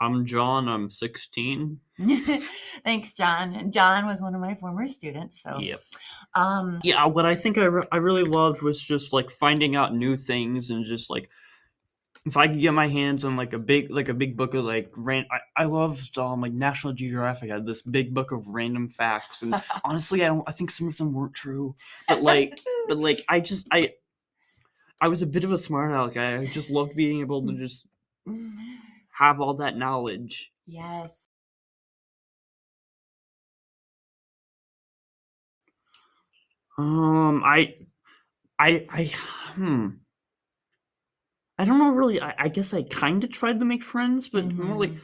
I'm John. I'm 16. Thanks, John. And John was one of my former students. So, Yep. um, Yeah, what I think I really loved was just like finding out new things and just like if I could get my hands on like a big book of like I loved like National Geographic had this big book of random facts, and honestly I think some of them weren't true, but like I was a bit of a smart aleck. I just loved being able to just have all that knowledge. yes. I I hmm. I don't know really. I guess I kind of tried to make friends, but Mhm.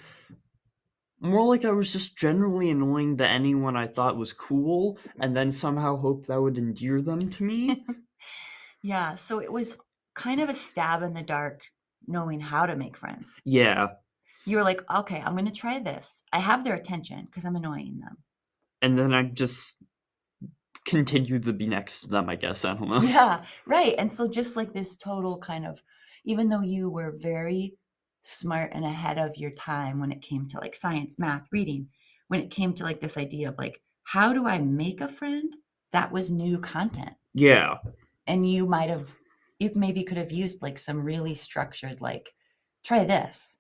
more like I was just generally annoying to anyone I thought was cool, and then somehow hoped that would endear them to me. Yeah. So it was kind of a stab in the dark knowing how to make friends. Yeah, You were like, okay, I'm going to try this. I have their attention because I'm annoying them. and then I just continued to be next to them. I guess I don't know. Yeah. Right. And so just like this total kind of, even though you were very smart and ahead of your time when it came to like science, math, reading, when it came to like this idea of like, how do I make a friend? That was new content. Yeah, And you maybe could have used like some really structured, like, try this.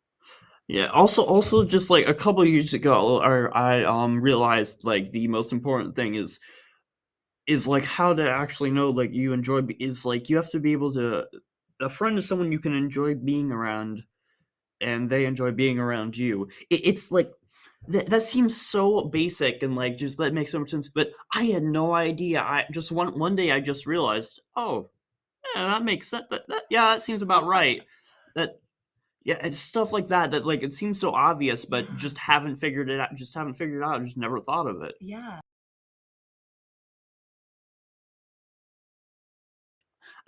yeah. Also, just like a couple years ago, I realized like the most important thing is like how to actually know like you enjoy is like you have to be able to a friend is someone you can enjoy being around and they enjoy being around you. It's like that seems so basic and like just that makes so much sense. But I had no idea. I just one day I just realized, oh, yeah, that makes sense. Yeah, that seems about right. That yeah, it's stuff like that like it seems so obvious, but Yeah. just haven't figured it out. Just haven't figured it out. Just never thought of it. Yeah.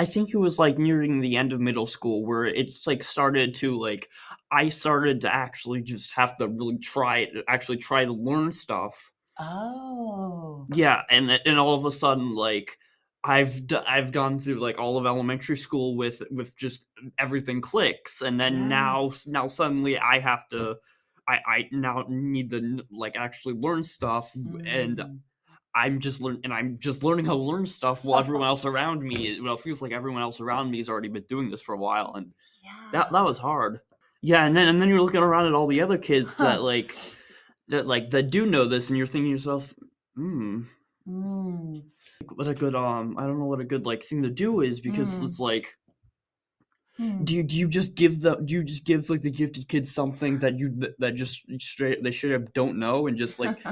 I think it was like nearing the end of middle school where it's like started to like I started to actually just have to really try to learn stuff. Oh, Yeah, and all of a sudden, like I've gone through like all of elementary school with just everything clicks, and then yes. now suddenly I now need to like actually learn stuff, and Mm. I'm just learning how to learn stuff while everyone else around me, well, it feels like everyone else around me has already been doing this for a while, and that Yeah. was hard. Yeah, and then you're looking around at all the other kids Huh. that do know this, and you're thinking to yourself, hmm. Mm. What a good I don't know what a good like thing to do is because Mm. it's like Mm. do you just give like the gifted kids something that just straight they straight up don't know and just like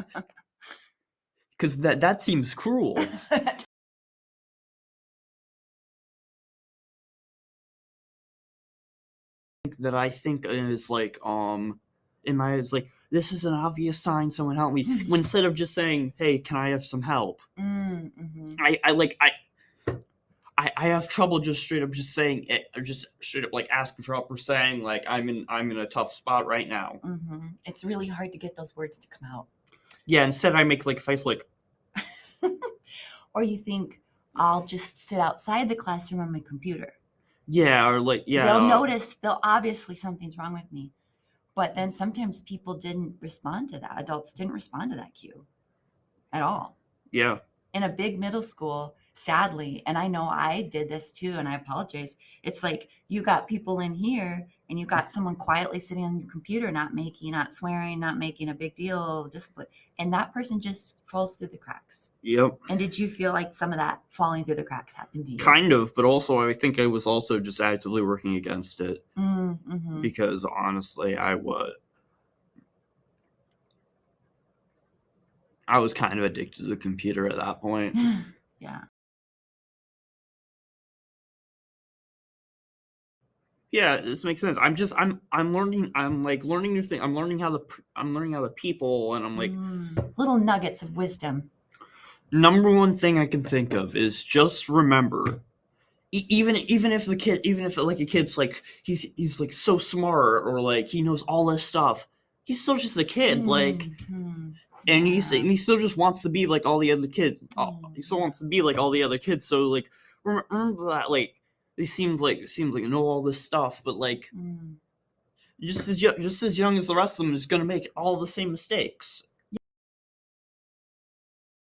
because that seems cruel. That I think is like in my head is like this is an obvious sign someone help me when instead of just saying hey can I have some help. Mm. Mhm. I like I have trouble just straight up just saying it or just straight up like asking for help or saying like I'm in a tough spot right now. Mhm. It's really hard to get those words to come out. Yeah, instead I make like a face like Or you think, I'll just sit outside the classroom on my computer. yeah or like They'll yeah notice, they'll obviously something's wrong with me. But then sometimes people didn't respond to that. Adults didn't respond to that cue at all. yeah In a big middle school, sadly, and I know I did this too, and I apologize. It's like you got people in here and you got someone quietly sitting on your computer, not swearing, not making a big deal, discipline, and that person just falls through the cracks. yep And did you feel like some of that falling through the cracks happened to you? kind of, but also I think I was also just actively working against it Mm-hmm. because honestly I was kind of addicted to the computer at that point. Yeah. Yeah, this makes sense. I'm learning. I'm like learning new things. I'm learning how the people, and I'm like Little nuggets of wisdom. number one thing I can think of is just remember even if even if like a kid's like he's like so smart or like he knows all this stuff, he's still just a kid. Like Mm-hmm. and Yeah. he still just wants to be like all the other kids. He still Mm-hmm. wants to be like all the other kids. So like remember that like they seems like you know all this stuff, but like Mm. just as young as the rest of them is going to make all the same mistakes.